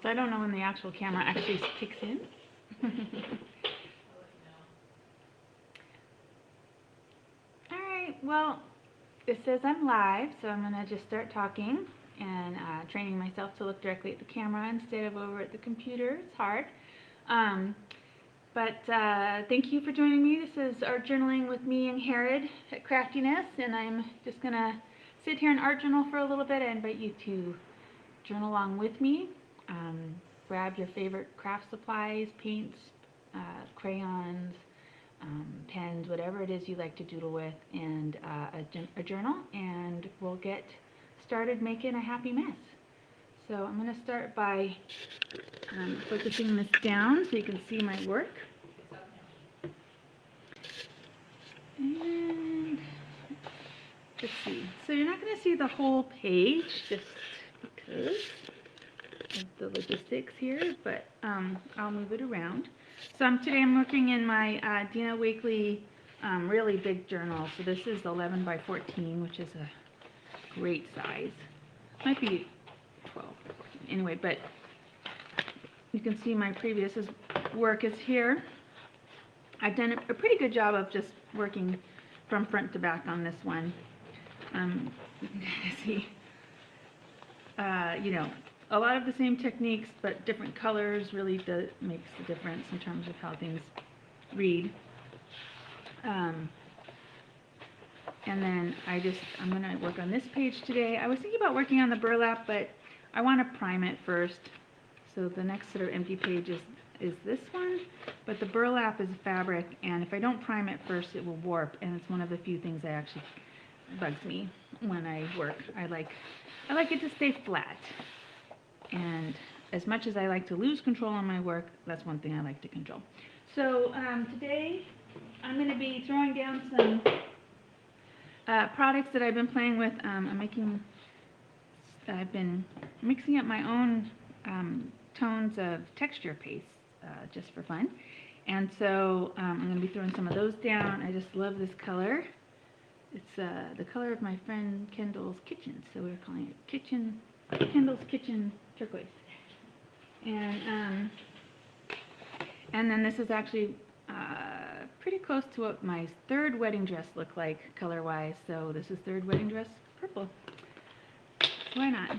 So I don't know when the actual camera actually kicks in. Alright, well, it says I'm live, so I'm going to just start talking and training myself to look directly at the camera instead of over at the computer. It's hard. But thank you for joining me. This is Art Journaling with me, Angharad at Craftiness, and I'm just going to sit here and art journal for a little bit. I invite you to journal along with me. Grab your favorite craft supplies, paints, crayons, pens, whatever it is you like to doodle with, and a journal, and we'll get started making a happy mess. So I'm going to start by focusing this down so you can see my work. And let's see. So you're not going to see the whole page just because of the logistics here, but I'll move it around. So today I'm working in my Dina Wakley really big journal. So this is 11 by 14, which is a great size. Might be 12 by 14. Anyway, but you can see my previous work is here. I've done a pretty good job of just working from front to back on this one. You can see, you know, a lot of the same techniques, but different colors really makes the difference in terms of how things read. And then I'm going to work on this page today. I was thinking about working on the burlap, but I want to prime it first. So the next sort of empty page is this one, but the burlap is fabric, and if I don't prime it first, it will warp, and it's one of the few things that actually bugs me when I work. I like it to stay flat. And as much as I like to lose control on my work, that's one thing I like to control. So today I'm going to be throwing down some products that I've been playing with. I've been mixing up my own tones of texture paste just for fun. And so I'm going to be throwing some of those down. I just love this color. It's the color of my friend Kendall's kitchen, so we're calling it Kendall's Kitchen Turquoise. And then this is actually pretty close to what my third wedding dress looked like color-wise. So this is third wedding dress purple. Why not?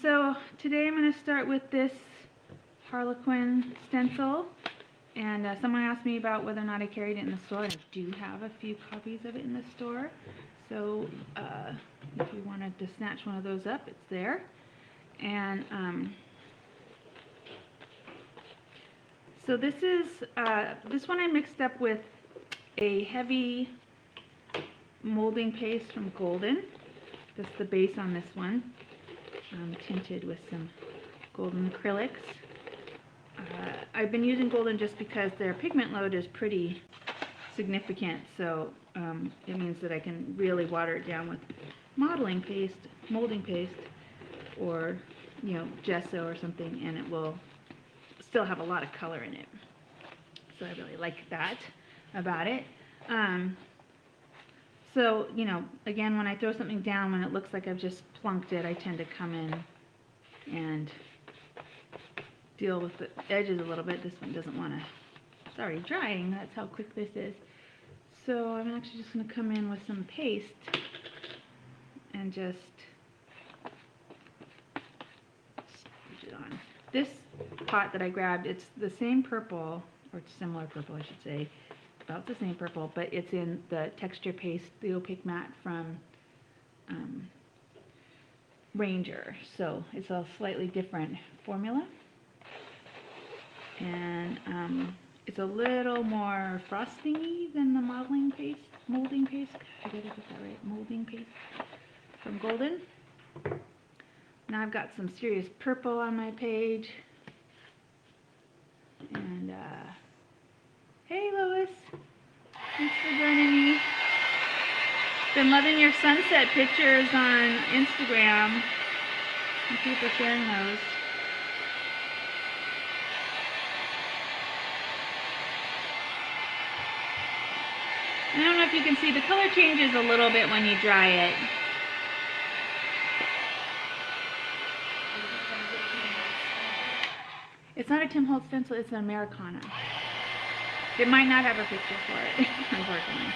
So today I'm going to start with this Harlequin stencil. And someone asked me about whether or not I carried it in the store. I do have a few copies of it in the store. So if you wanted to snatch one of those up, it's there. And so this one I mixed up with a heavy molding paste from Golden. That's the base on this one, tinted with some golden acrylics. I've been using Golden just because their pigment load is pretty significant, so it means that I can really water it down with molding paste, or gesso or something, and it will still have a lot of color in it. So I really like that about it. So again, when I throw something down, when it looks like I've just plunked it, I tend to come in and deal with the edges a little bit. This one doesn't want to, it's already drying, that's how quick this is. So I'm actually just going to come in with some paste and just squeeze it on. This pot that I grabbed, it's the same purple, or it's similar purple I should say, about the same purple, but it's in the texture paste, the opaque matte from Ranger. So it's a slightly different formula. And it's a little more frosting-y than the molding paste. I gotta get that right. Molding paste from Golden. Now I've got some serious purple on my page. And hey Lois, thanks for joining me. Been loving your sunset pictures on Instagram. Thank you for sharing those. I don't know if you can see, the color changes a little bit when you dry it. It's not a Tim Holtz stencil, it's an Americana. It might not have a picture for it, unfortunately.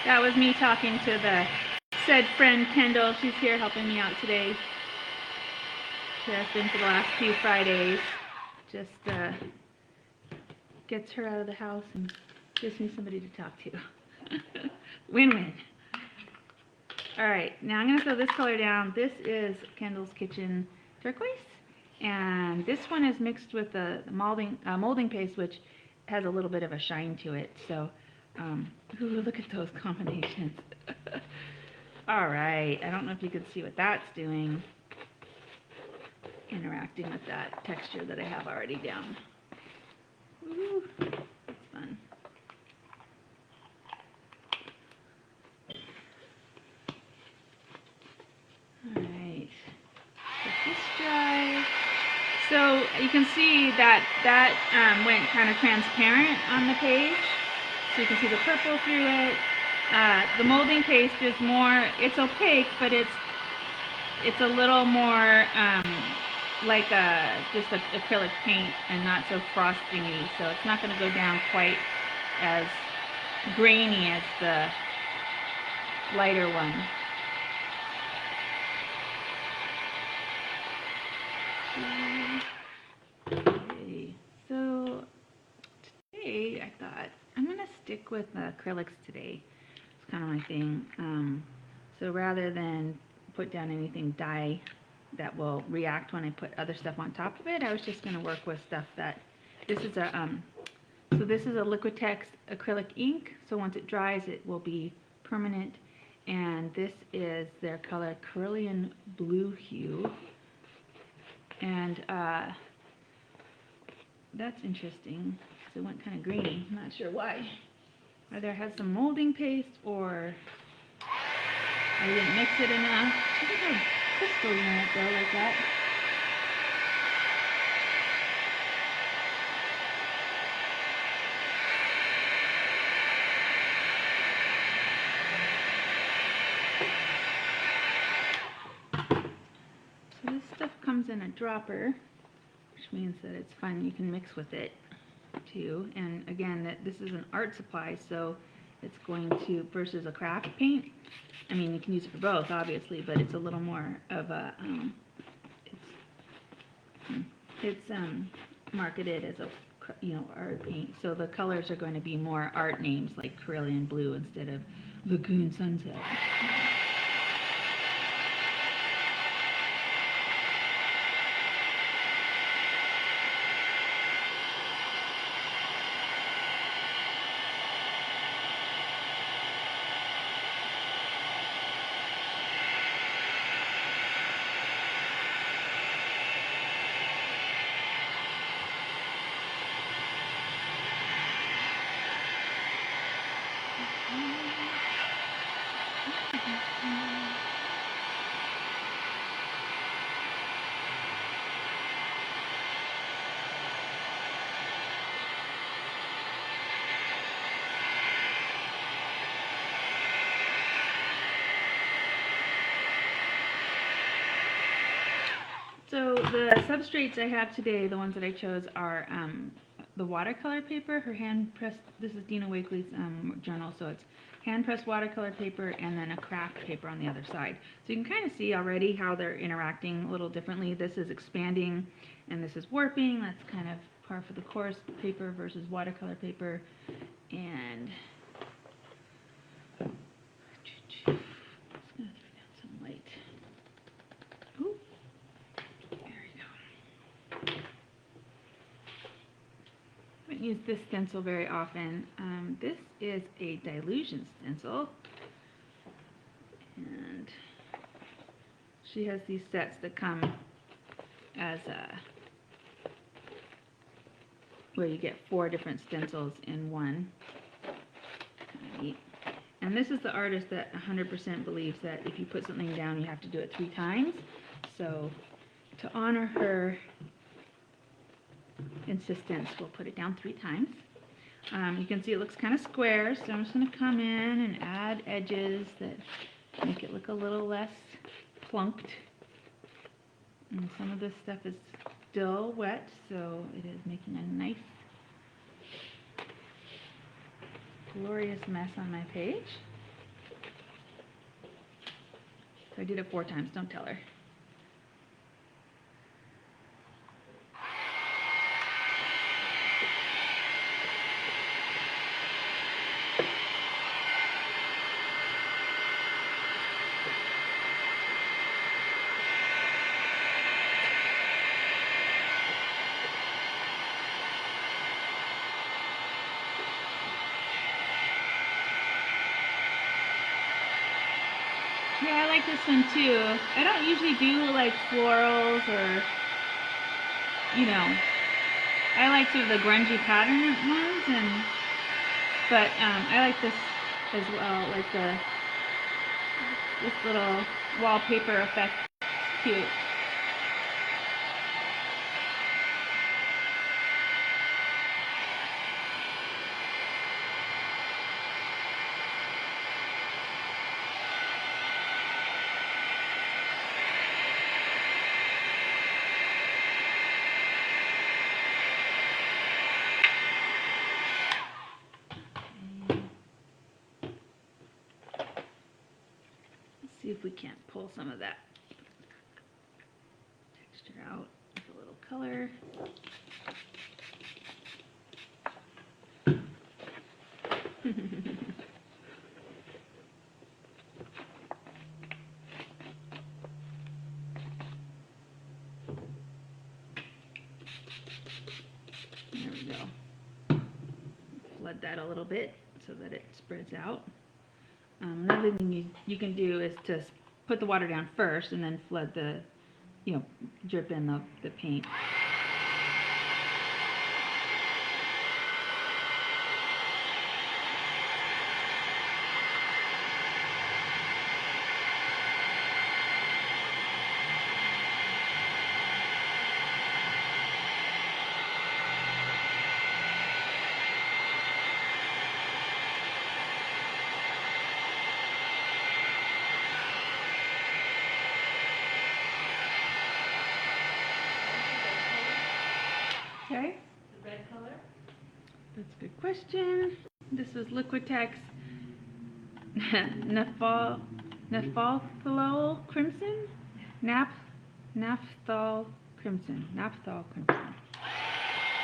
That was me talking to the said friend Kendall. She's here helping me out today. She has been for the last few Fridays. Just gets her out of the house and gives me somebody to talk to. Win-win. Alright, now I'm going to throw this color down. This is Kendall's Kitchen Turquoise. And this one is mixed with the molding paste, which has a little bit of a shine to it. So, ooh, look at those combinations. Alright, I don't know if you can see what that's doing. Interacting with that texture that I have already down. Ooh, that's fun. Alright, let this dry. So you can see that went kind of transparent on the page. So you can see the purple through it. The molding paste is more, it's opaque, but it's a little more like just an acrylic paint and not so frostingy. So it's not going to go down quite as grainy as the lighter one. Okay, so today I thought I'm going to stick with acrylics today. It's kind of my thing. So rather than put down anything dye that will react when I put other stuff on top of it, I was just going to work with stuff that, this is a Liquitex acrylic ink, so once it dries it will be permanent, and this is their color Cerulean Blue Hue. And that's interesting because it went kind of greeny. I'm not sure why. Either it has some molding paste or I didn't mix it enough. I think I have crystals in it though, like that. So this stuff comes in a dropper, which means that it's fun. You can mix with it too. And again, this is an art supply, so it's going to, versus a craft paint. I mean, you can use it for both, obviously, but it's a little more of a, it's marketed as a, art paint. So the colors are going to be more art names like Cerulean Blue instead of Lagoon Sunset. So the substrates I have today, the ones that I chose, are the watercolor paper, her hand-pressed, this is Dina Wakely's journal, so it's hand-pressed watercolor paper and then a craft paper on the other side. So you can kind of see already how they're interacting a little differently. This is expanding and this is warping. That's kind of par for the course, paper versus watercolor paper. And just gonna throw down some light. Ooh. I haven't used this stencil very often. This is a dilution stencil, and she has these sets that come as where you get 4 different stencils in one. Kind of neat. And this is the artist that 100% believes that if you put something down, you have to do it 3 times. So to honor her insistence, we'll put it down 3 times. You can see it looks kind of square, so I'm just going to come in and add edges that make it look a little less plunked. And some of this stuff is still wet, so it is making a nice, glorious mess on my page. So I did it 4 times, don't tell her. Yeah, I like this one too. I don't usually do like florals or, you know, I like sort of the grungy pattern ones, but I like this as well, like this little wallpaper effect. It's cute. See if we can't pull some of that texture out with a little color. There we go. Flood that a little bit so that it spreads out. Another thing you can do is to put the water down first and then flood the, drip in the paint. Okay. The red color? That's a good question. This is Liquitex Naphthalol Crimson? Naphthol Crimson. Naphthol Crimson.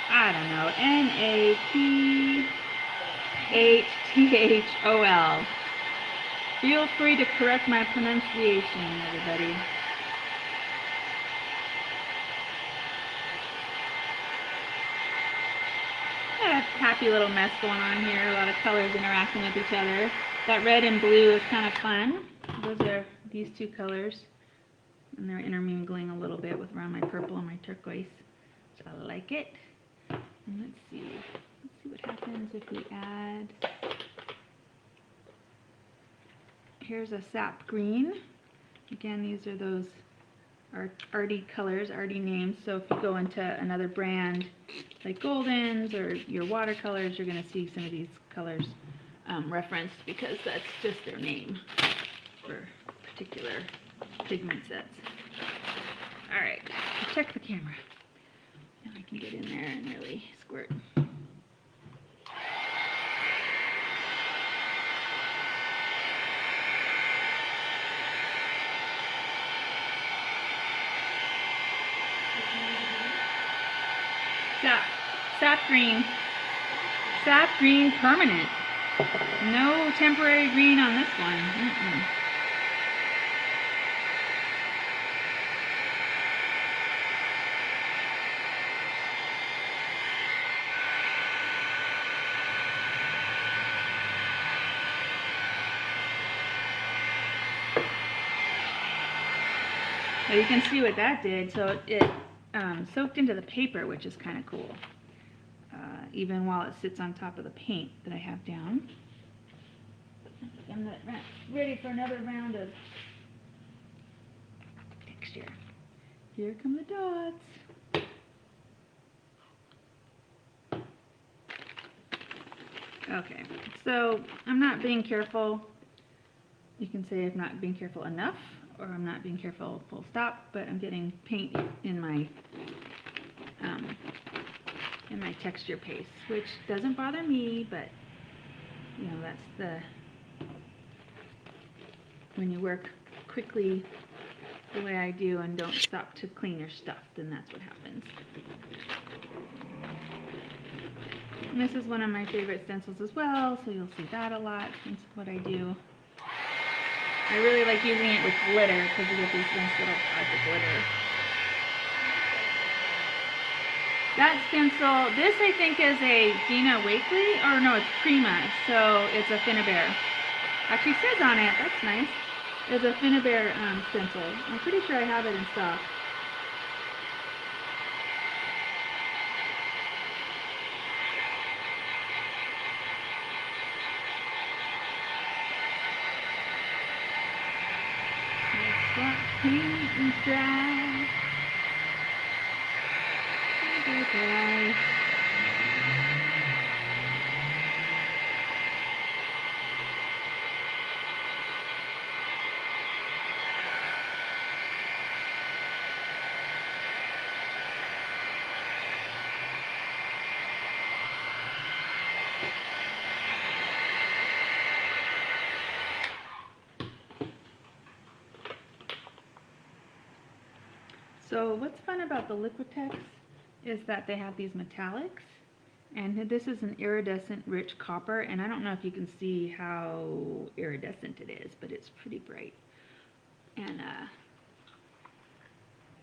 I don't know. Naphthol. Feel free to correct my pronunciation, everybody. A happy little mess going on here. A lot of colors interacting with each other. That red and blue is kind of fun. Those are these 2 colors, and they're intermingling a little bit with around my purple and my turquoise. So I like it. And let's see what happens if we add. Here's a sap green. Again, these are those arty colors, arty names. So if you go into another brand like Golden's or your watercolors, you're going to see some of these colors referenced because that's just their name for particular pigment sets. All right, check the camera. Now I can get in there and really squirt. Sap green permanent. No temporary green on this one. So you can see what that did. So it soaked into the paper, which is kind of cool. Even while it sits on top of the paint that I have down. I'm not ready for another round of texture. Here come the dots. Okay, so I'm not being careful. You can say I'm not being careful enough or I'm not being careful, full stop, but I'm getting paint in my texture paste, which doesn't bother me, but you know, that's when you work quickly the way I do and don't stop to clean your stuff, then that's what happens. And this is one of my favorite stencils as well, so you'll see that a lot. That's what I do. I really like using it with glitter because you get these nice little pods of glitter. That stencil, this I think is a Dina Wakley, or no, it's Prima, so it's a Finnabair. Actually says on it, that's nice. It's a Finnabair stencil. I'm pretty sure I have it in stock. Swap paint and dry. Dry. So what's fun about the Liquitex is that they have these metallics, and this is an iridescent rich copper, and I don't know if you can see how iridescent it is, but it's pretty bright. And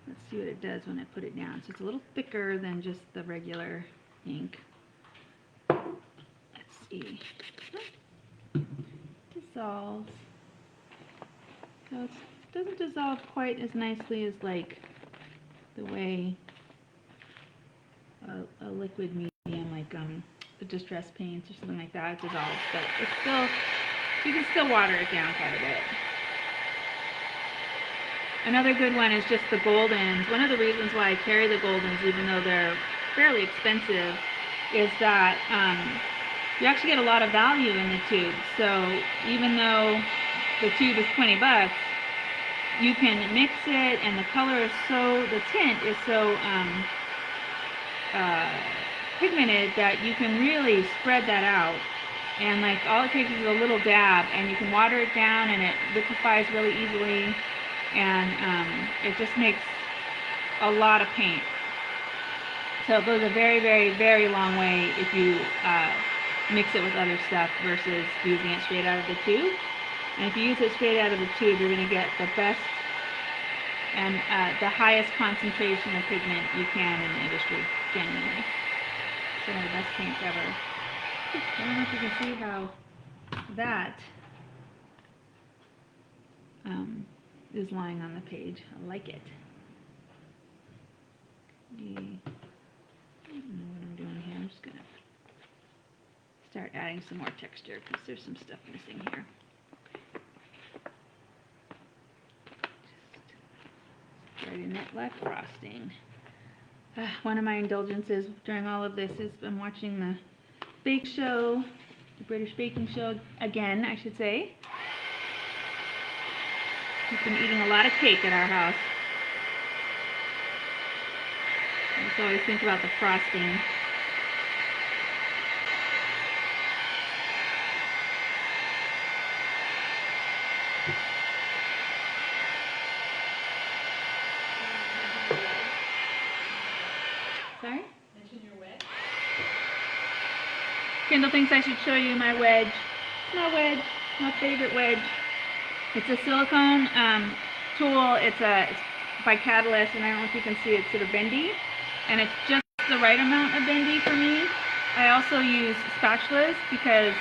let's see what it does when I put it down. So it's a little thicker than just the regular ink. Let's see. Dissolves. So it doesn't dissolve quite as nicely as like the way a liquid medium like the distress paints or something like that dissolves, but it's still, you can still water it down quite a bit. Another good one is just the Goldens. One of the reasons why I carry the Goldens, even though they're fairly expensive, is that you actually get a lot of value in the tube. So even though the tube is 20 bucks, you can mix it, and the color is so, the tint is so pigmented that you can really spread that out. And like all it takes is a little dab, and you can water it down, and it liquefies really easily, and it just makes a lot of paint. So it goes a very, very, very long way if you mix it with other stuff versus using it straight out of the tube. And if you use it straight out of the tube, you're going to get the best and the highest concentration of pigment you can in the industry, genuinely. It's one of the best paints ever. I don't know if you can see how that is lying on the page. I like it. I don't know what I'm doing here. I'm just going to start adding some more texture because there's some stuff missing here. Ready net black frosting. One of my indulgences during all of this is I'm watching the bake show, the British baking show again, I should say. We've been eating a lot of cake at our house. I just always think about the frosting. Sorry? Mention your wedge. Kendall thinks I should show you my wedge. My wedge, my favorite wedge. It's a silicone tool. It's by Catalyst, and I don't know if you can see it's sort of bendy, and it's just the right amount of bendy for me. I also use spatulas because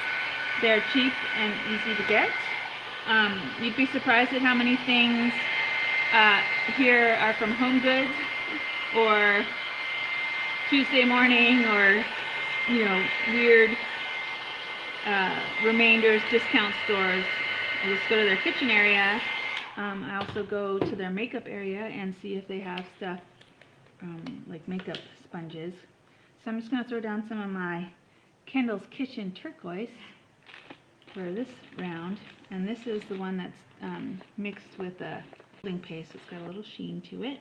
they're cheap and easy to get. You'd be surprised at how many things here are from Home Goods or Tuesday Morning, or you know, weird remainders discount stores. I just go to their kitchen area. I also go to their makeup area and see if they have stuff like makeup sponges. So I'm just going to throw down some of my Kendall's Kitchen turquoise for this round, and this is the one that's mixed with a paste. It's got a little sheen to it.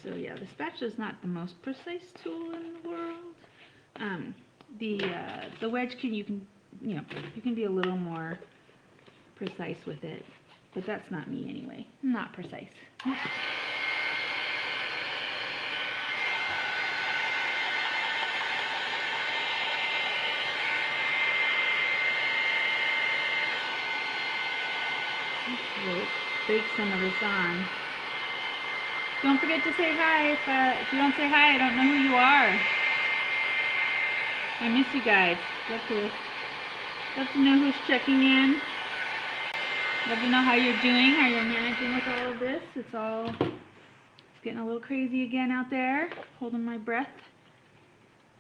So yeah, the spatula is not the most precise tool in the world. The wedge you can be a little more precise with it, but that's not me anyway. I'm not precise. Let's bake some of this on. Don't forget to say hi. If you don't say hi, I don't know who you are. I miss you guys. Love to know who's checking in. Love to know how you're doing, how you're managing with all of this. It's getting a little crazy again out there. Holding my breath.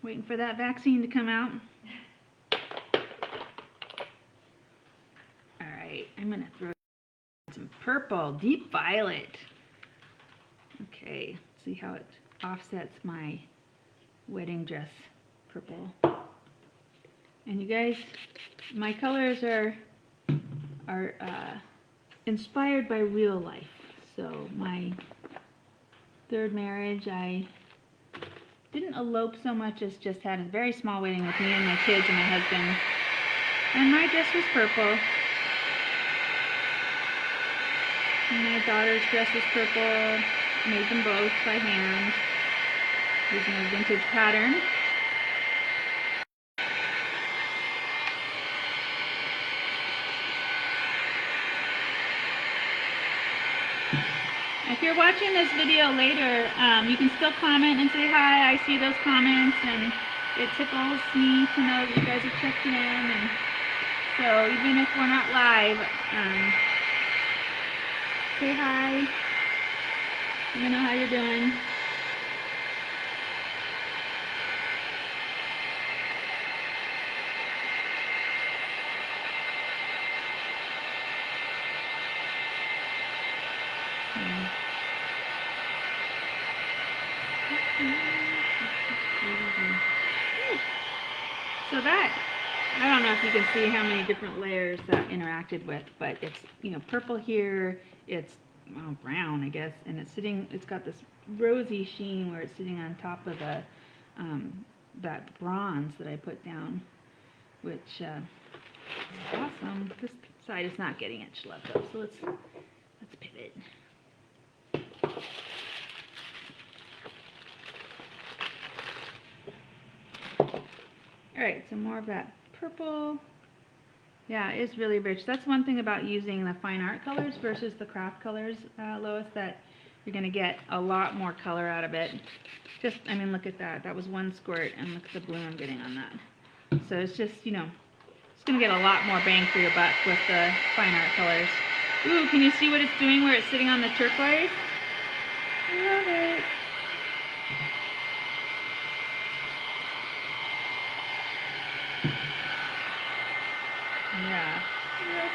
Waiting for that vaccine to come out. Alright, I'm going to throw some purple, deep violet. Okay, see how it offsets my wedding dress purple. And you guys, my colors are inspired by real life. So my third marriage, I didn't elope so much as just had a very small wedding with me and my kids and my husband. And my dress was purple. And my daughter's dress was purple. Made them both by hand using a vintage pattern. If you're watching this video later, you can still comment and say hi. I see those comments, and it tickles me to know that you guys are checking in. And so even if we're not live, say hi. Let me know how you're doing. So that, I don't know if you can see how many different layers that interacted with, but it's, purple here, it's brown, I guess, and it's got this rosy sheen where it's sitting on top of that bronze that I put down, which is awesome. This side is not getting it schlepped up, so let's pivot. Alright, some more of that purple. Yeah, it's really rich. That's one thing about using the fine art colors versus the craft colors, Lois, that you're going to get a lot more color out of it. Just, I mean, look at that. That was one squirt, and look at the blue I'm getting on that. So it's just, it's going to get a lot more bang for your buck with the fine art colors. Ooh, can you see what it's doing where it's sitting on the turquoise? I love it. Yeah. Yes.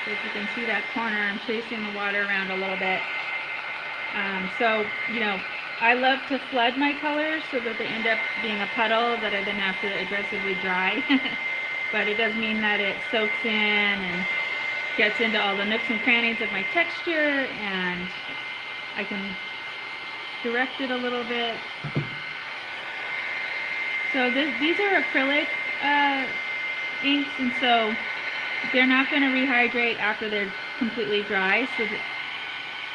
If you can see that corner, I'm chasing the water around a little bit. I love to flood my colors so that they end up being a puddle that I then have to aggressively dry. But it does mean that it soaks in and gets into all the nooks and crannies of my texture, and I can direct it a little bit. So these are acrylic inks, and so they're not going to rehydrate after they're completely dry. So that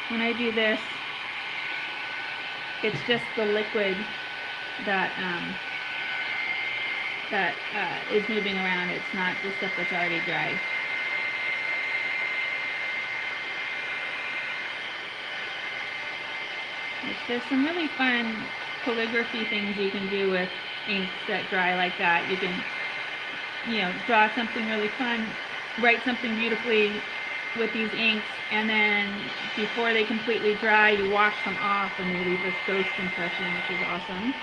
when I do this, it's just the liquid that is moving around. It's not the stuff that's already dry. There's some really fun calligraphy things you can do with inks that dry like that. You can, draw something really fun, write something beautifully with these inks, and then before they completely dry, you wash them off and they leave this ghost impression, which is awesome.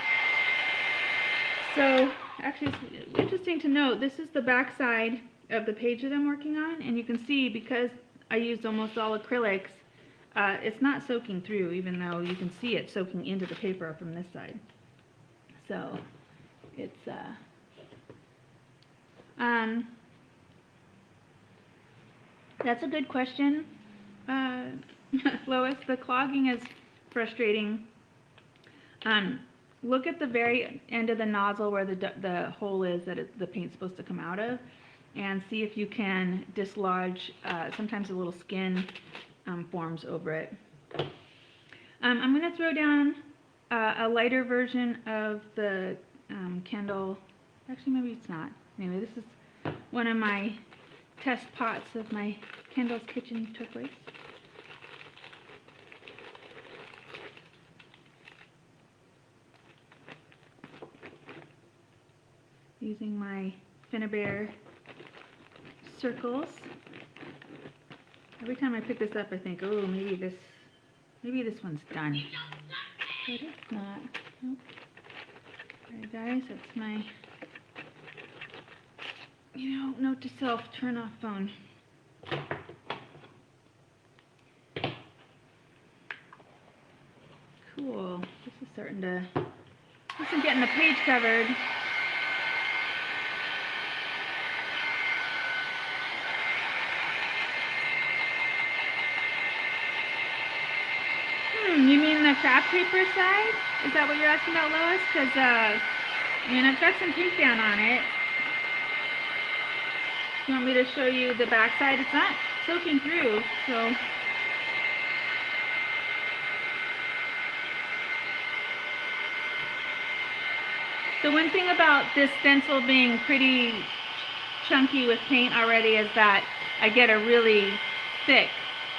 So actually it's interesting to note, this is the back side of the page that I'm working on, and you can see because I used almost all acrylics, it's not soaking through, even though you can see it soaking into the paper from this side. So it's that's a good question, Lois. The clogging is frustrating. Look at the very end of the nozzle where the hole is that the paint's supposed to come out of, and see if you can dislodge. Sometimes a little skin forms over it. I'm going to throw down a lighter version of the candle. Actually, maybe it's not. Anyway, this is one of my test pots of my Kendall's Kitchen turquoise. Using my Finnabair circles. Every time I pick this up, I think, oh, maybe this one's done. But it's not. Nope. Alright, guys, that's my, note to self: turn off phone. Cool. This is starting to. This is getting the page covered. You mean the craft paper side? Is that what you're asking about, Lois? Because, I've got some pink down on it. You want me to show you the back side? It's not soaking through, so. The one thing about this stencil being pretty chunky with paint already is that I get a really thick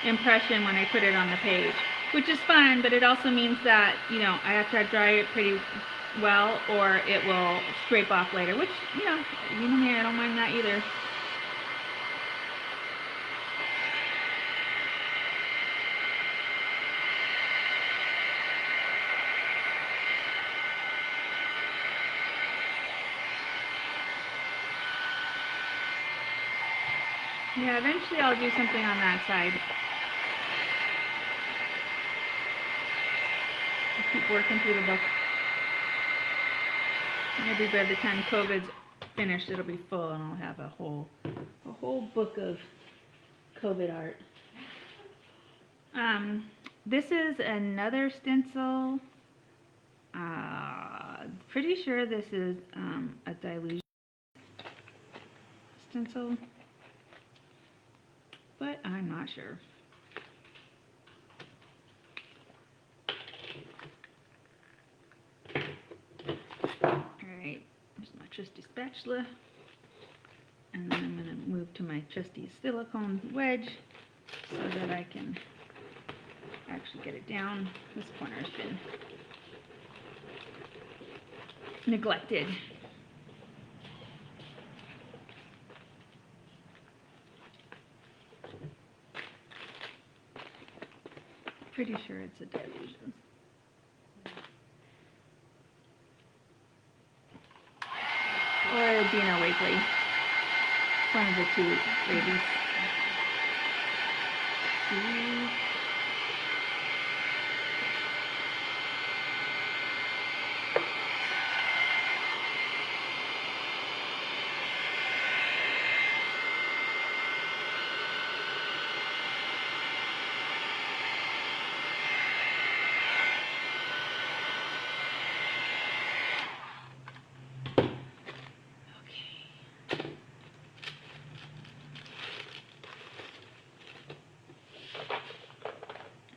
impression when I put it on the page, which is fun, but it also means that, I have to dry it pretty well or it will scrape off later, which, me, I don't mind that either. Yeah, eventually I'll do something on that side. I'll keep working through the book. Maybe by the time COVID's finished, it'll be full, and I'll have a whole book of COVID art. This is another stencil. Pretty sure this is a dilution stencil, but I'm not sure. Alright, here's my trusty spatula, and then I'm going to move to my trusty silicone wedge so that I can actually get it down. This corner has been neglected. Pretty sure it's a dilution. Or Dina Wakely. One of the two ladies.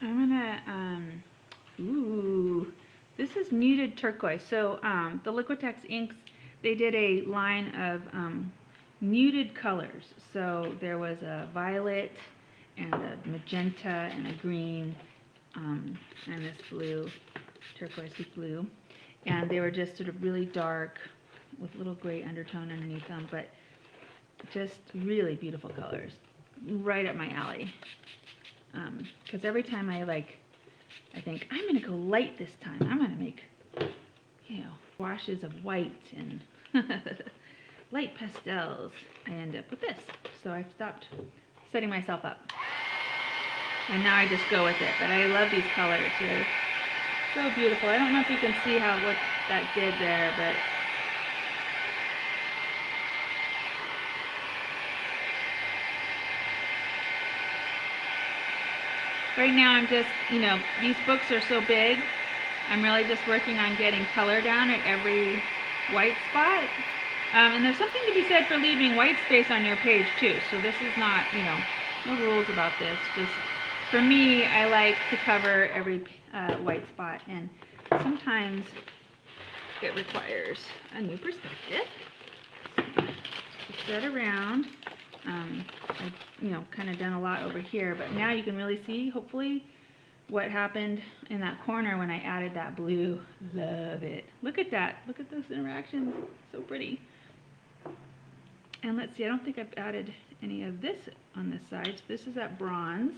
I'm gonna, this is muted turquoise. So the Liquitex inks, they did a line of muted colors. So there was a violet and a magenta and a green and this blue, turquoisey blue. And they were just sort of really dark with a little gray undertone underneath them, but just really beautiful colors. right up my alley. Because every time I think, I'm going to go light this time. I'm going to make, washes of white and light pastels. I end up with this. So I've stopped setting myself up. And now I just go with it. But I love these colors. They're so beautiful. I don't know if you can see what that did there, but right now I'm just, these books are so big, I'm really just working on getting color down at every white spot. And there's something to be said for leaving white space on your page too. So this is not, no rules about this. Just for me, I like to cover every white spot, and sometimes it requires a new perspective. Set around. I've, kind of done a lot over here, but now you can really see, hopefully, what happened in that corner when I added that blue. Love it. Look at that. Look at those interactions. So pretty. And let's see, I don't think I've added any of this on this side. So this is that bronze.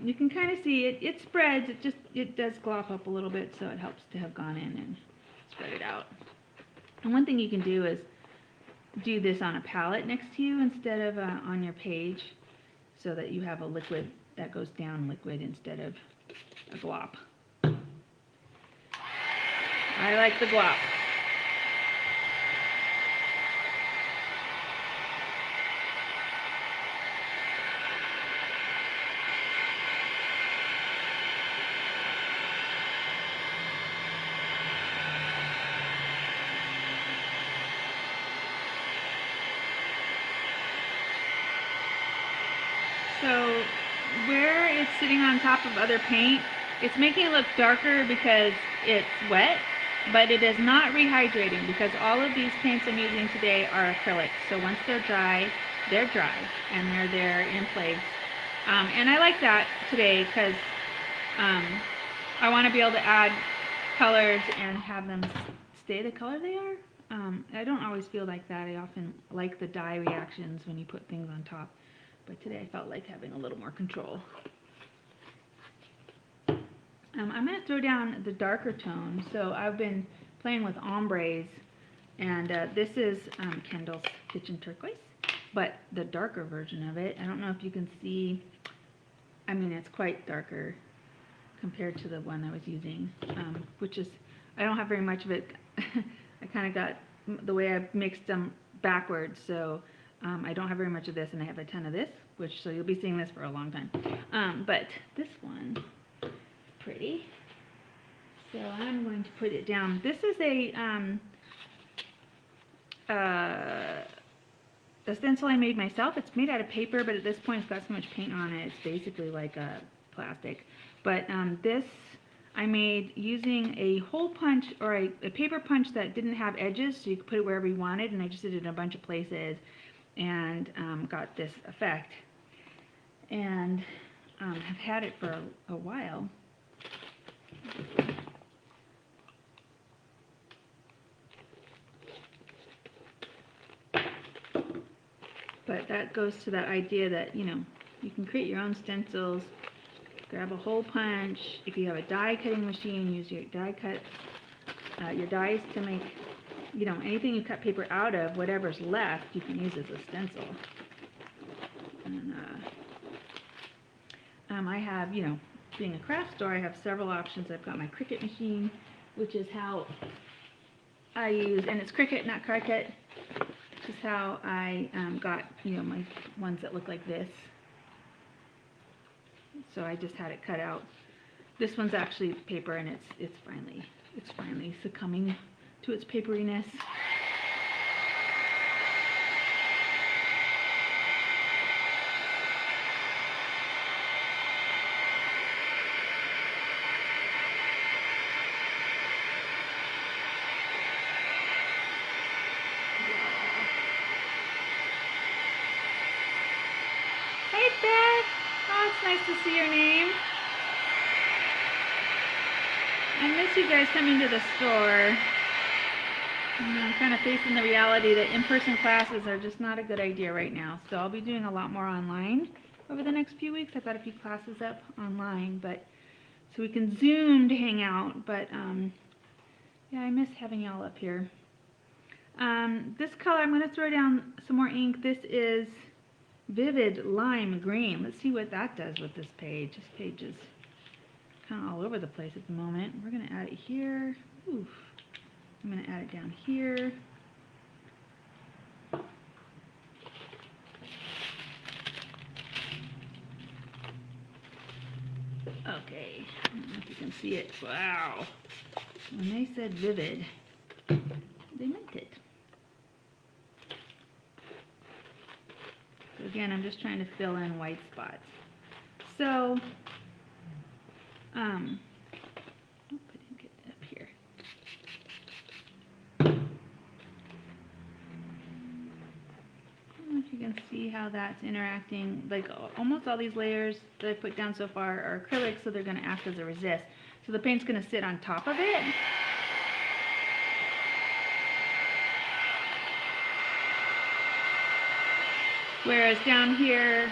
You can kind of see it spreads. It does glop up a little bit, so it helps to have gone in and spread it out. And one thing you can do is do this on a palette next to you instead of on your page, so that you have a liquid that goes down liquid instead of a glop. I like the glop. So where it's sitting on top of other paint, it's making it look darker because it's wet, but it is not rehydrating, because all of these paints I'm using today are acrylic. So once they're dry, and they're there in place. And I like that today because I want to be able to add colors and have them stay the color they are. I don't always feel like that. I often like the dye reactions when you put things on top. But today I felt like having a little more control. I'm going to throw down the darker tone. So I've been playing with ombres, and this is Kendall's Kitchen Turquoise, but the darker version of it. I don't know if you can see, I mean, it's quite darker compared to the one I was using, which is, I don't have very much of it. I kind of got the way I've mixed them backwards, so I don't have very much of this, and I have a ton of this, so you'll be seeing this for a long time. But this one is pretty, so I'm going to put it down. This is a stencil I made myself. It's made out of paper, but at this point it's got so much paint on it, it's basically like a plastic. But this I made using a hole punch, or a paper punch that didn't have edges, so you could put it wherever you wanted, and I just did it in a bunch of places, and got this effect. And I've had it for a while. But that goes to that idea that, you can create your own stencils. Grab a hole punch. If you have a die cutting machine, use your die cut, your dies to make, anything you cut paper out of, whatever's left, you can use as a stencil. And I have, being a craft store, I have several options. I've got my Cricut machine, which is how I use, and it's Cricut, not Cricut. This is how I got, my ones that look like this. So I just had it cut out. This one's actually paper, and it's finally succumbing to its paperiness. Hey Beth! Oh, it's nice to see your name. I miss you guys coming to the store. I'm kind of facing the reality that in-person classes are just not a good idea right now. So I'll be doing a lot more online over the next few weeks. I've got a few classes up online, but so we can Zoom to hang out. But yeah, I miss having y'all up here. This color, I'm going to throw down some more ink. This is Vivid Lime Green. Let's see what that does with this page. This page is kind of all over the place at the moment. We're going to add it here. Oof. I'm going to add it down here. Okay, I don't know if you can see it. Wow. When they said vivid, they meant it. So again, I'm just trying to fill in white spots. So, I'll put it up here. I don't know if you can see how that's interacting. Like almost all these layers that I put down so far are acrylic, so they're going to act as a resist. So the paint's going to sit on top of it. Whereas down here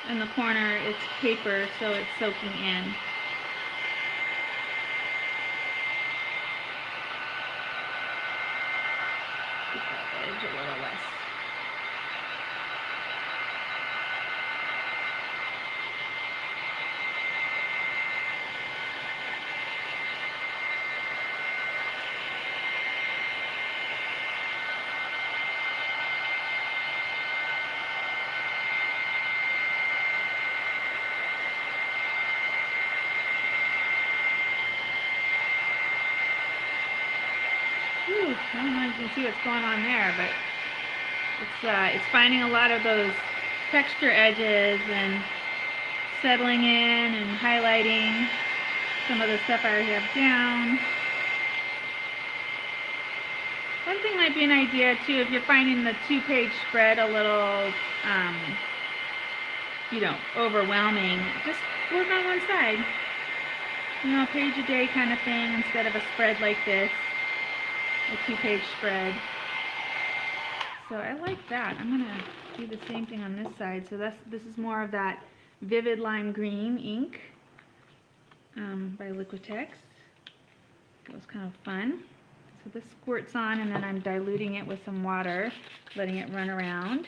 in the corner, it's paper, so it's soaking in. Keep that edge a little less. Whew, I don't know if you can see what's going on there, but it's finding a lot of those texture edges and settling in and highlighting some of the stuff I already have down. One thing might be an idea too, if you're finding the two-page spread a little, overwhelming, just work on one side. You know, a page a day kind of thing instead of a spread like this. A two-page spread. So I like that. I'm going to do the same thing on this side. So this is more of that Vivid Lime Green ink by Liquitex. It was kind of fun. So this squirts on, and then I'm diluting it with some water, letting it run around,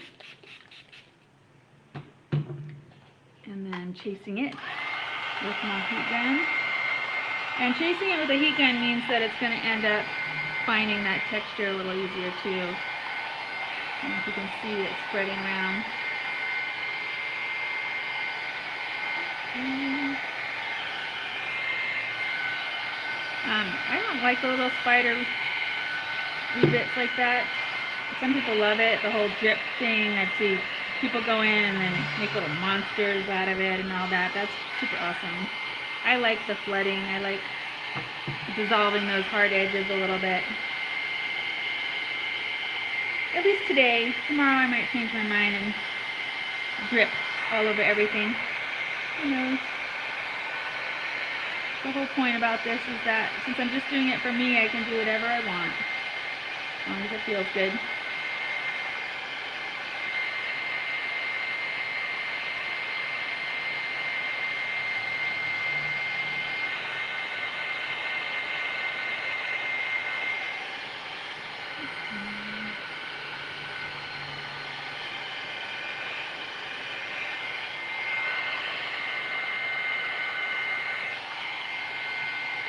and then chasing it with my heat gun. And chasing it with a heat gun means that it's going to end up finding that texture a little easier too. I don't know if you can see it spreading around. I don't like the little spider bits like that. Some people love it, the whole drip thing. I've seen people go in and then make little monsters out of it and all that. That's super awesome. I like the flooding. I like dissolving those hard edges a little bit. At least today. Tomorrow I might change my mind and drip all over everything. Who knows? The whole point about this is that since I'm just doing it for me, I can do whatever I want, as long as it feels good.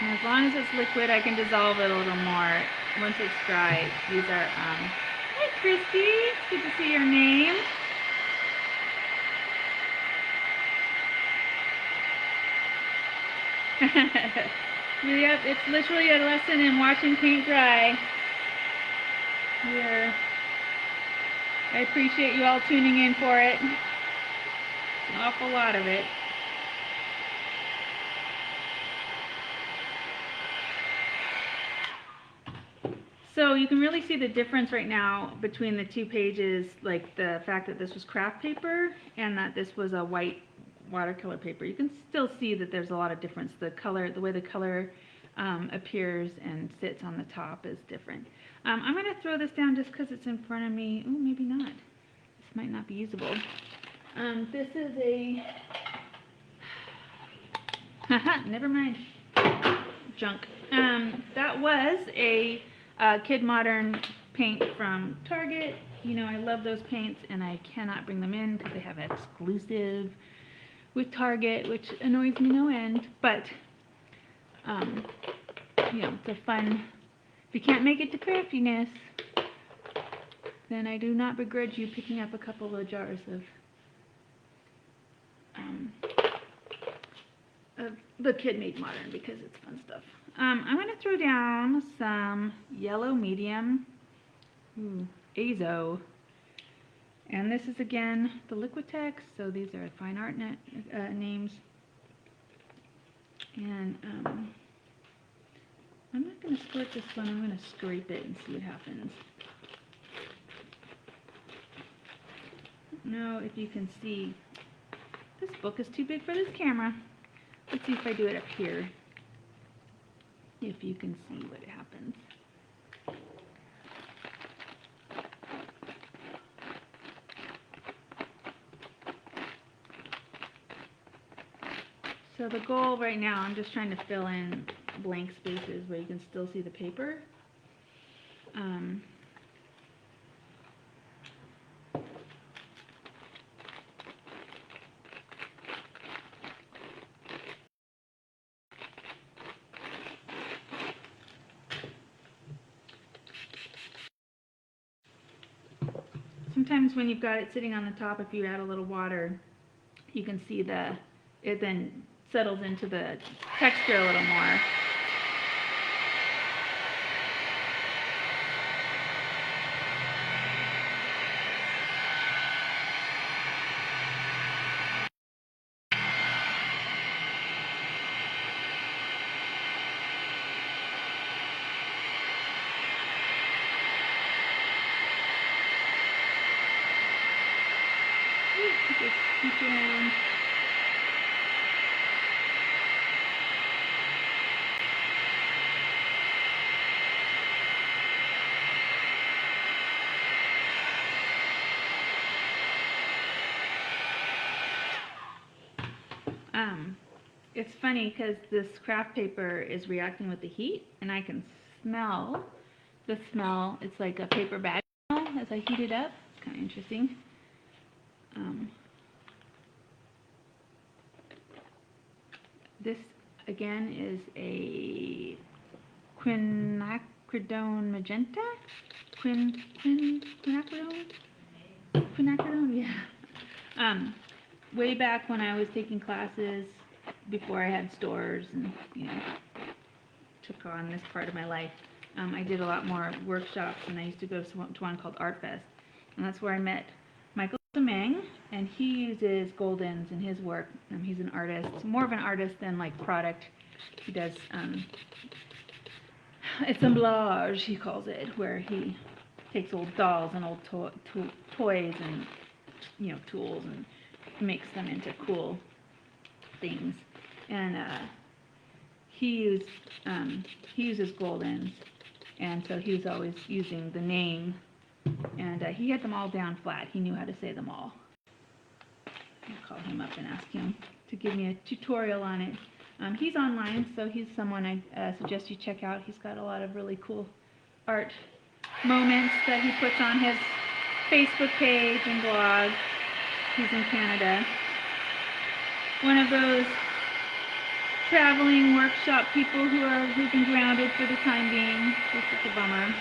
And as long as it's liquid, I can dissolve it a little more. Once it's dry, these are, hi Christy, it's good to see your name. Yep, it's literally a lesson in watching paint dry. Here. I appreciate you all tuning in for it. It's an awful lot of it. So you can really see the difference right now between the two pages, like the fact that this was craft paper and that this was a white watercolor paper. You can still see that there's a lot of difference. The color, the way the color appears and sits on the top is different. I'm going to throw this down just because it's in front of me. Oh, maybe not. This might not be usable. This is a... Haha, never mind. Junk. That was a Kid Modern paint from Target. You know, I love those paints, and I cannot bring them in because they have exclusive with Target, which annoys me no end. But, you know, it's a fun... If you can't make it to craftiness, then I do not begrudge you picking up a couple of jars of the Kid Made Modern because it's fun stuff. I'm going to throw down some yellow medium Azo, and this is again the Liquitex, so these are fine art names, and I'm not going to squirt this one, I'm going to scrape it and see what happens. I don't know if you can see, this book is too big for this camera. Let's see if I do it up here, if you can see what happens. So the goal right now, I'm just trying to fill in blank spaces where you can still see the paper. Sometimes when you've got it sitting on the top, if you add a little water, you can see it then settles into the texture a little more. Just keep around. It's funny because this craft paper is reacting with the heat, and I can smell the smell. It's like a paper bag smell as I heat it up. It's kind of interesting. This again is a quinacridone magenta. Quinacridone? Quinacridone, yeah. Way back when I was taking classes, before I had stores and, you know, took on this part of my life, I did a lot more workshops, and I used to go to one called Art Fest, and that's where I met Michael Semeng, and he uses Goldens in his work. He's an artist, more of an artist than like product. He does assemblage, he calls it, where he takes old dolls and old toys and, you know, tools and makes them into cool things. And he uses Goldens, and so he was always using the name, and he had them all down flat. He knew how to say them all. I'll call him up and ask him to give me a tutorial on it. He's online, so he's someone I suggest you check out. He's got a lot of really cool art moments that he puts on his Facebook page and blog. He's in Canada. One of those traveling workshop people who've been grounded for the time being. It's such a bummer.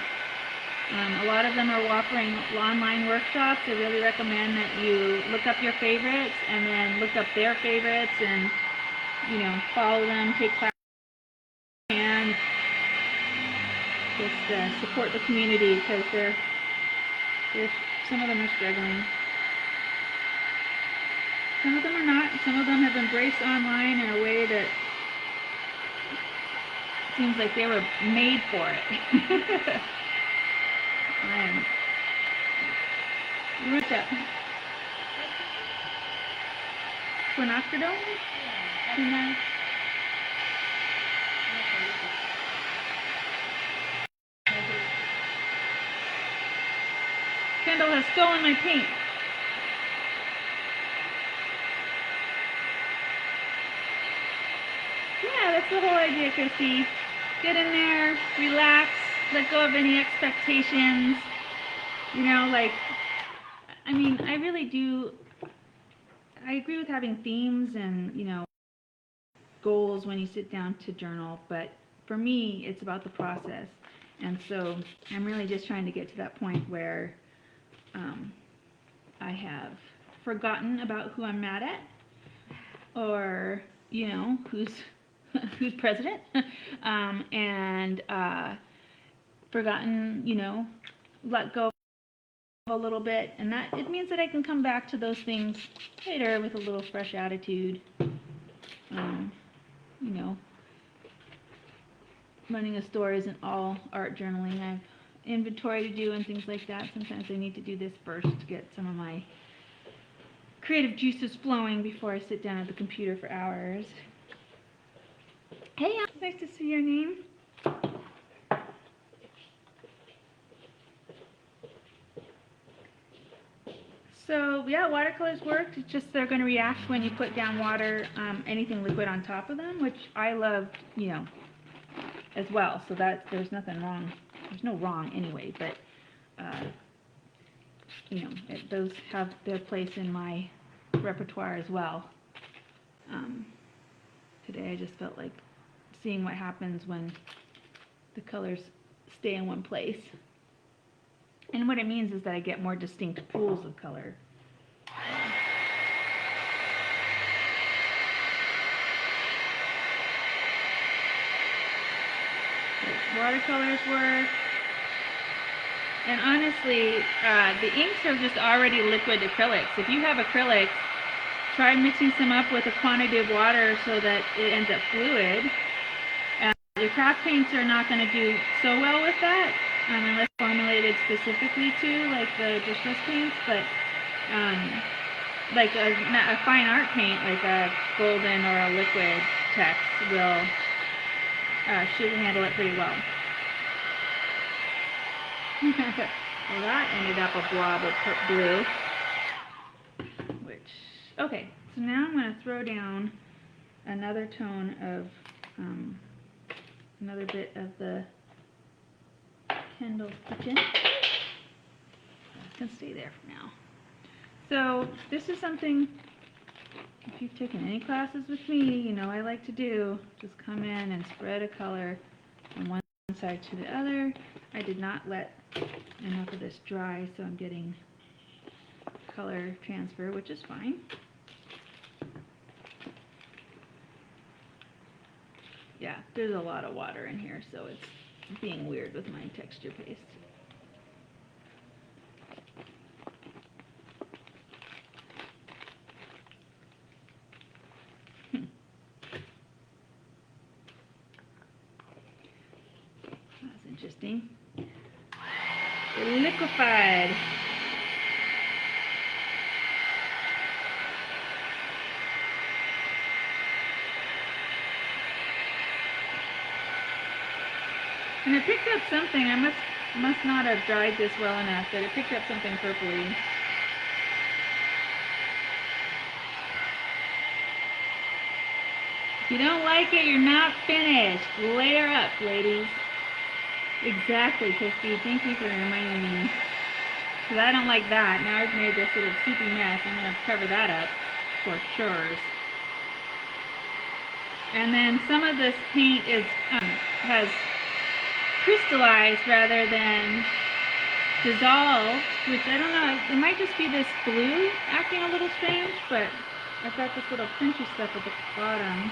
A lot of them are offering online workshops. I really recommend that you look up your favorites and then look up their favorites and, you know, follow them, take classes, and just support the community, because some of them are struggling. Some of them are not. Some of them have embraced online in a way that seems like they were made for it. What's up? Quinacridone? Yeah. Kendall has stolen my paint. Yeah, that's the whole idea, Christy. Get in there, relax, let go of any expectations. You know, like, I mean, I really do, I agree with having themes and, you know, goals when you sit down to journal, but for me, it's about the process. And so I'm really just trying to get to that point where I have forgotten about who I'm mad at, or, you know, who's president, and forgotten, you know, let go a little bit, and that it means that I can come back to those things later with a little fresh attitude. You know, running a store isn't all art journaling. I have inventory to do and things like that. Sometimes I need to do this first to get some of my creative juices flowing before I sit down at the computer for hours. Hey, nice to see your name. So yeah, watercolors worked. It's just they're going to react when you put down water, anything liquid on top of them, which I love, you know, as well. So that there's nothing wrong. There's no wrong anyway, but you know, those have their place in my repertoire as well. Today I just felt like seeing what happens when the colors stay in one place. And what it means is that I get more distinct pools of color. Watercolors work. And honestly, the inks are just already liquid acrylics. If you have acrylics, try mixing some up with a quantity of water so that it ends up fluid. Your craft paints are not going to do so well with that, unless formulated specifically to, like the distress paints, but like a fine art paint, like a golden or a liquid text will should handle it pretty well. Well, that ended up a blob of blue. Okay, so now I'm going to throw down another tone of, another bit of the Kendall Kitchen. That can stay there for now. So this is something, if you've taken any classes with me, you know I like to do. Just come in and spread a color from one side to the other. I did not let enough of this dry, so I'm getting color transfer, which is fine. Yeah, there's a lot of water in here, so it's being weird with my texture paste. That's interesting. Liquefied. And it picked up something. I must not have dried this well enough, but it picked up something purpley. If you don't like it, you're not finished. Layer up, ladies. Exactly, Christy. Thank you for reminding me. Because I don't like that. Now I've made this sort of soupy mess. I'm going to cover that up for sure. And then some of this paint is has crystallized rather than dissolved, which I don't know. It might just be this blue acting a little strange, but I've got this little pinchy stuff at the bottom.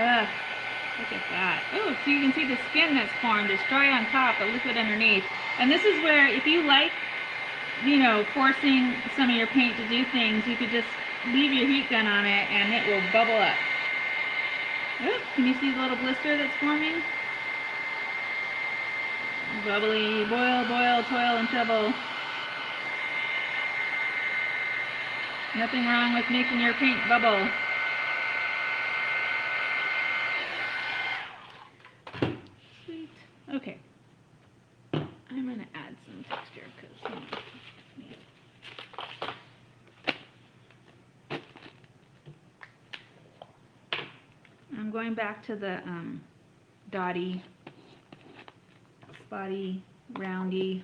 Ugh, look at that. Oh, so you can see the skin that's formed. It's dry on top, but liquid underneath. And this is where, if you like, you know, forcing some of your paint to do things, you could just leave your heat gun on it and it will bubble up. Oh, can you see the little blister that's forming? Bubbly, boil, boil, toil, and trouble. Nothing wrong with making your paint bubble. Sweet. Okay. I'm going to add some texture because, I'm going back to the dotty, spotty, roundy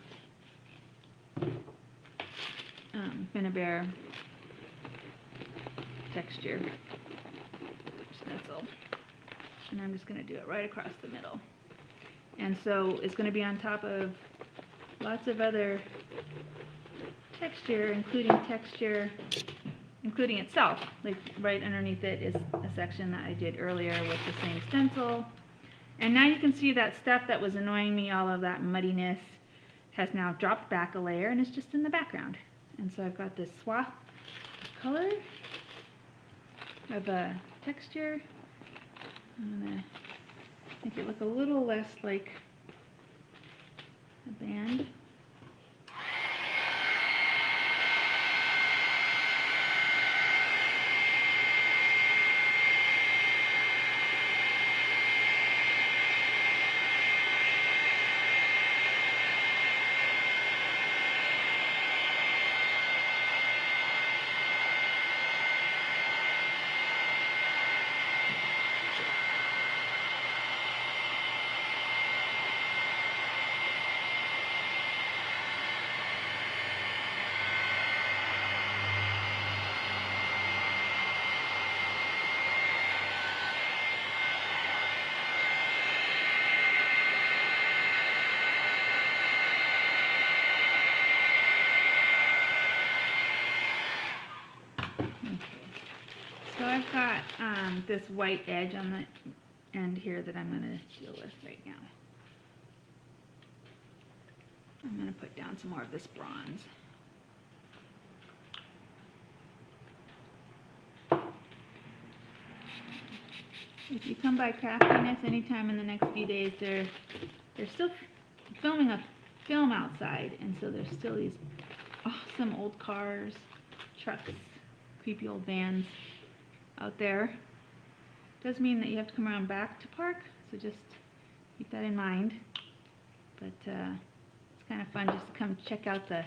Finnabair texture stencil. And I'm just going to do it right across the middle. And so it's going to be on top of lots of other texture, including itself. Like right underneath it is a section that I did earlier with the same stencil. And now you can see that stuff that was annoying me, all of that muddiness, has now dropped back a layer and it's just in the background. And so I've got this swath of color, of texture. I'm going to make it look a little less like a band. So I've got this white edge on the end here that I'm going to deal with right now. I'm going to put down some more of this bronze. If you come by Craftiness anytime in the next few days, they're still filming a film outside, and so there's still these awesome old cars, trucks, creepy old vans out there. Does mean that you have to come around back to park, so just keep that in mind. But it's kind of fun just to come check out the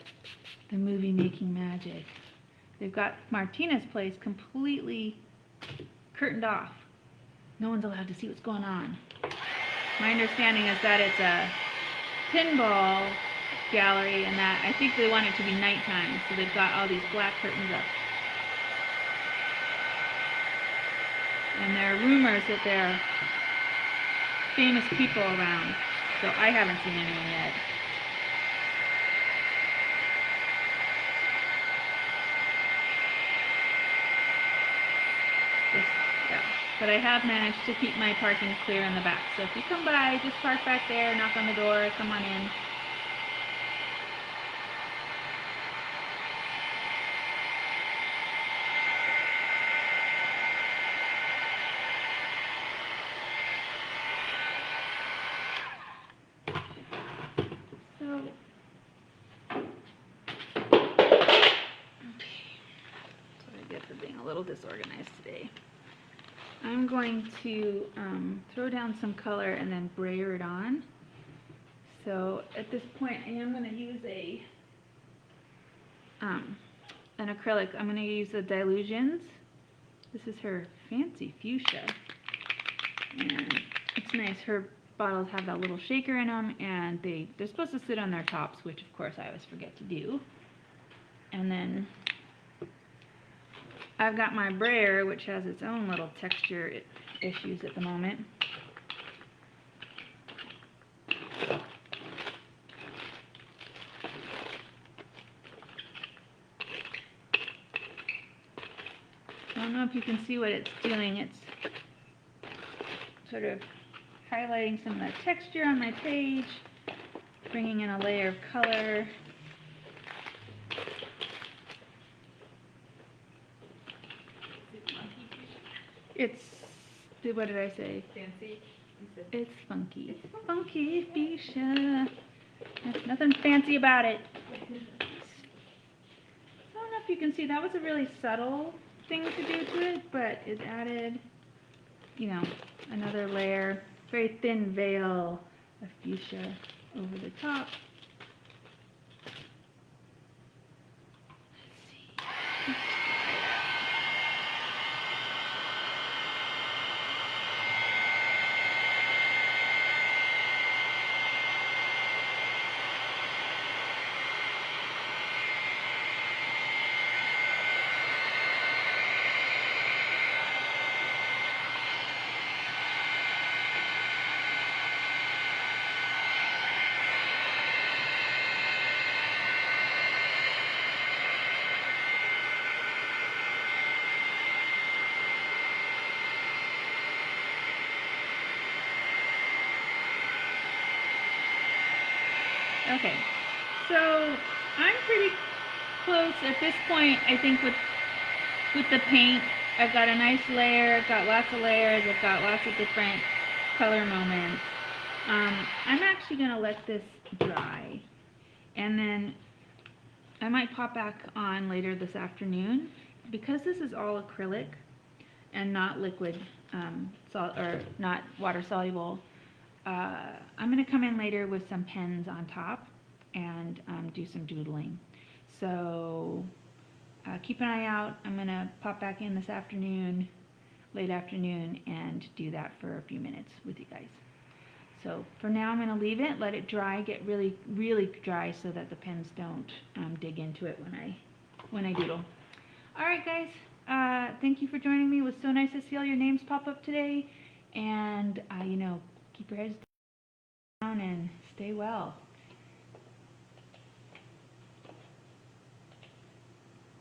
movie making magic. They've got Martina's place completely curtained off. No one's allowed to see what's going on. My understanding is that it's a pinball gallery and that I think they want it to be nighttime, so they've got all these black curtains up. And there are rumors that there are famous people around, so I haven't seen anyone yet. But I have managed to keep my parking clear in the back. So if you come by, just park back there, knock on the door, come on in. Disorganized today. I'm going to throw down some color and then brayer it on. So at this point I am going to use an acrylic. I'm going to use the Dilutions. This is her Fancy Fuchsia, and it's nice. Her bottles have that little shaker in them, and they're supposed to sit on their tops, which of course I always forget to do. And then I've got my brayer, which has its own little texture issues at the moment. I don't know if you can see what it's doing. It's sort of highlighting some of the texture on my page, bringing in a layer of color. It's, what did I say? Fancy. It's funky. It's funky fuchsia. There's nothing fancy about it. So enough if you can see, that was a really subtle thing to do to it, but it added, you know, another layer, very thin veil of fuchsia over the top. Let's see. Okay, so I'm pretty close at this point, I think, with the paint. I've got a nice layer, I've got lots of layers, I've got lots of different color moments. I'm actually going to let this dry, and then I might pop back on later this afternoon. Because this is all acrylic and not liquid, or not water soluble, I'm going to come in later with some pens on top and do some doodling. So keep an eye out. I'm going to pop back in this afternoon, late afternoon, and do that for a few minutes with you guys. So for now, I'm going to leave it, let it dry, get really, really dry so that the pens don't dig into it when I doodle. All right, guys. Thank you for joining me. It was so nice to see all your names pop up today. And, you know, keep your heads down and stay well.